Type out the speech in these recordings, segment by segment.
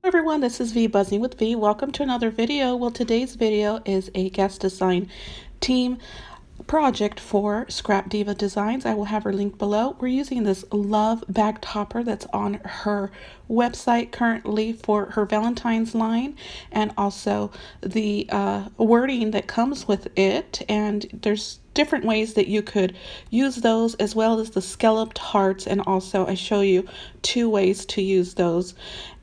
Everyone, this is V Buzzing with V. Welcome to another video. Well, today's video is a guest design team project for Scrap Diva Designs. I will have her link below. We're using this love bag topper that's on her website currently for her Valentine's line, and also the wording that comes with it. And there's different ways that you could use those, as well as the scalloped hearts, and also I show you two ways to use those.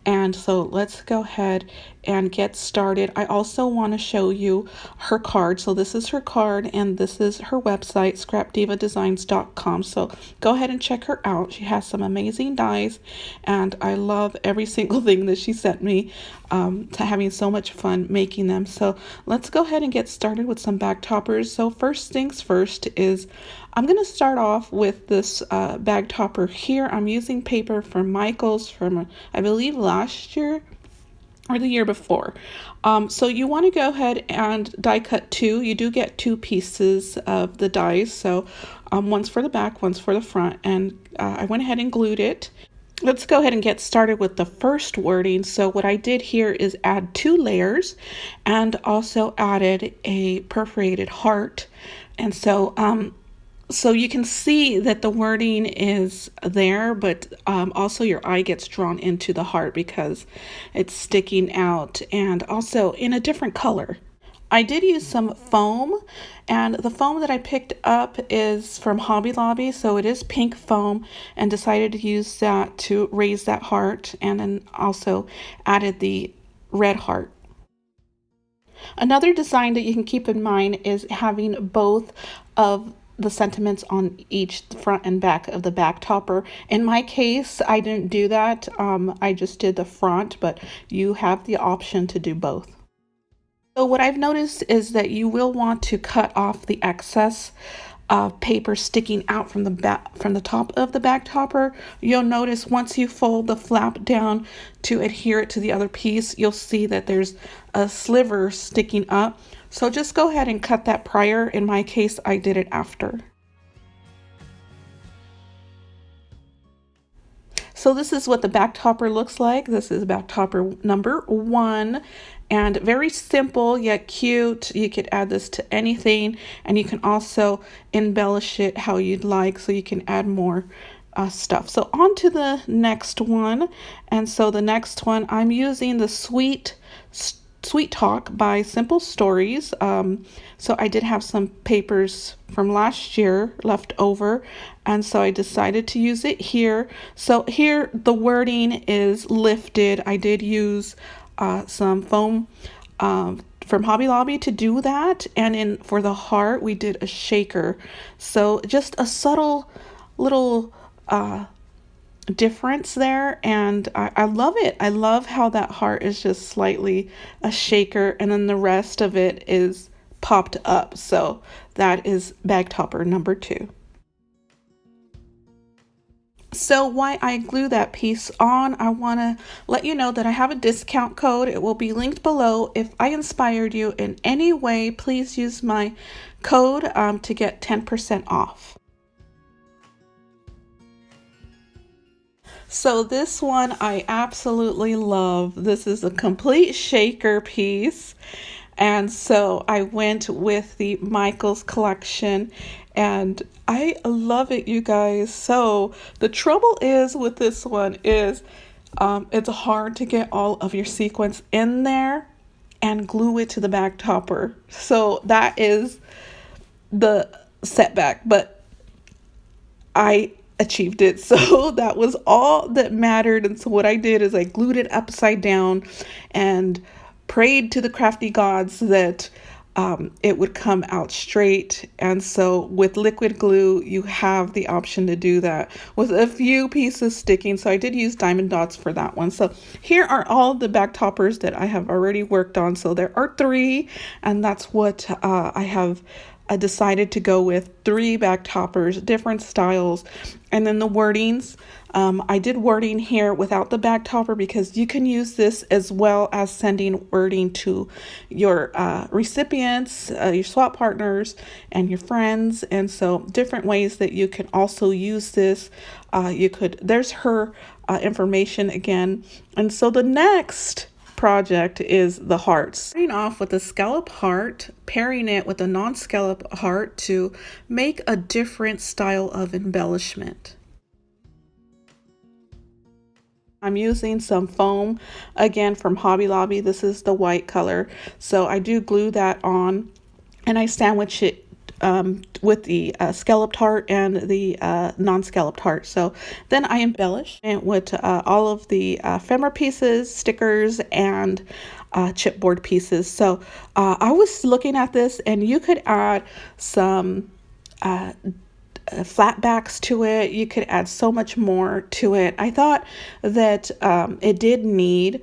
And so let's go ahead and get started. I also want to show you her card. So this is her card and this is her website, scrapdivadesigns.com. So go ahead and check her out. She has some amazing dies and I love every single thing that she sent me, to having so much fun making them. So let's go ahead and get started with some bag toppers. So first things first is I'm going to start off with this bag topper here. I'm using paper from Michaels from, I believe, last year or the year before. So you want to go ahead and die cut two. You do get two pieces of the dies. So one's for the back, one's for the front. And I went ahead and glued it. Let's go ahead and get started with the first wording. So what I did here is add two layers and also added a perforated heart. And so you can see that the wording is there, but also your eye gets drawn into the heart because it's sticking out and also in a different color. I did use some foam, and the foam that I picked up is from Hobby Lobby, so it is pink foam, and decided to use that to raise that heart, and then also added the red heart. Another design that you can keep in mind is having both of the sentiments on each front and back of the back topper. In my case, I didn't do that. I just did the front, but you have the option to do both. So what I've noticed is that you will want to cut off the excess paper sticking out from the top of the back topper. You'll notice once you fold the flap down to adhere it to the other piece, you'll see that there's a sliver sticking up. So just go ahead and cut that prior. In my case, I did it after. So this is what the back topper looks like. This is back topper number 1, and very simple yet cute. You could add this to anything, and you can also embellish it how you'd like, so you can add more stuff. So on to the next one. And so the next one, I'm using the Sweet Talk by Simple Stories. So I did have some papers from last year left over, and so I decided to use it here. So here the wording is lifted. I did use some foam from Hobby Lobby to do that, and for the heart we did a shaker. So just a subtle little difference there, and I love it. I love how that heart is just slightly a shaker, and then the rest of it is popped up. So that is bag topper number 2. So while I glue that piece on, I want to let you know that I have a discount code. It will be linked below. If I inspired you in any way, please use my code to get 10% off. So this one I absolutely love. This is a complete shaker piece. And so I went with the Michaels collection, and I love it, you guys. So the trouble is with this one is it's hard to get all of your sequins in there and glue it to the back topper. So that is the setback, but I achieved it. So that was all that mattered. And so what I did is I glued it upside down and prayed to the crafty gods that it would come out straight. And so with liquid glue, you have the option to do that with a few pieces sticking. So I did use diamond dots for that one. So here are all the back toppers that I have already worked on. So there are 3, and that's what I have decided to go with. 3 back toppers, different styles. And then the wordings, I did wording here without the back topper because you can use this as well as sending wording to your recipients, your swap partners, and your friends. And so different ways that you can also use this. There's her information again. And so the next project is the hearts. Starting off with a scallop heart, pairing it with a non-scallop heart to make a different style of embellishment. I'm using some foam again from Hobby Lobby. This is the white color. So I do glue that on and I sandwich it with the scalloped heart and the non-scalloped heart. So then I embellish it with all of the ephemera pieces, stickers, and chipboard pieces. So I was looking at this, and you could add some flat backs to it. You could add so much more to it. I thought that it did need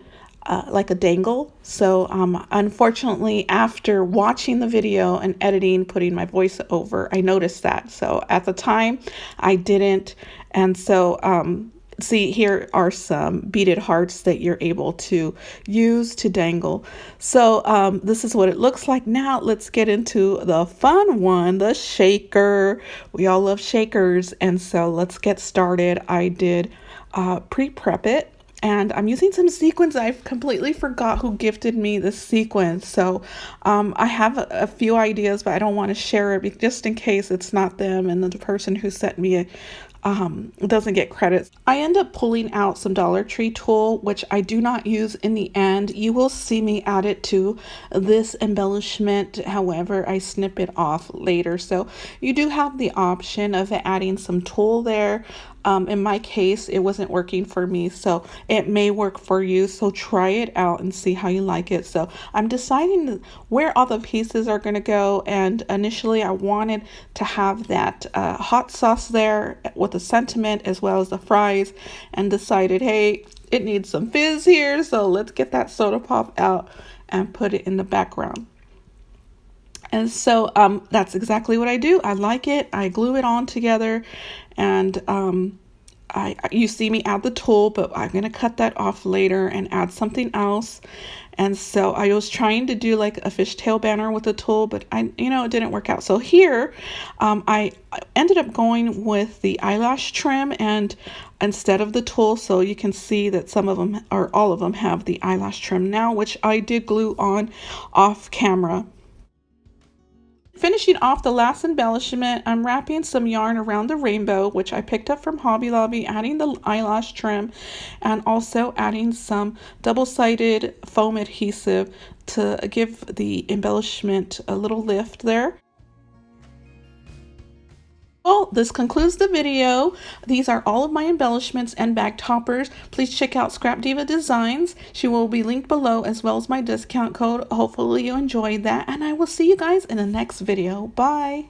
like a dangle. So unfortunately, after watching the video and editing, putting my voice over, I noticed that. So at the time, I didn't. And so see, here are some beaded hearts that you're able to use to dangle. So this is what it looks like. Now let's get into the fun one, the shaker. We all love shakers. And so let's get started. I did pre-prep it. And I'm using some sequins. I completely forgot who gifted me this sequence. So I have a few ideas, but I don't want to share it just in case it's not them and the person who sent me it doesn't get credit. I end up pulling out some Dollar Tree tulle, which I do not use in the end. You will see me add it to this embellishment. However, I snip it off later. So you do have the option of adding some tulle there. In my case, it wasn't working for me, so it may work for you. So try it out and see how you like it. So I'm deciding where all the pieces are going to go. And initially I wanted to have that hot sauce there with the sentiment as well as the fries, and decided, hey, it needs some fizz here. So let's get that soda pop out and put it in the background. And so that's exactly what I do. I like it. I glue it on together, and you see me add the tulle, but I'm going to cut that off later and add something else. And so I was trying to do like a fishtail banner with the tulle, but it didn't work out. So here I ended up going with the eyelash trim and instead of the tulle. So you can see that some of them, or all of them, have the eyelash trim now, which I did glue on off camera. Finishing off the last embellishment, I'm wrapping some yarn around the rainbow, which I picked up from Hobby Lobby, adding the eyelash trim, and also adding some double-sided foam adhesive to give the embellishment a little lift there. Well, this concludes the video. These are all of my embellishments and bag toppers. Please check out Scrap Diva Designs. She will be linked below, as well as my discount code. Hopefully you enjoyed that, and I will see you guys in the next video. Bye!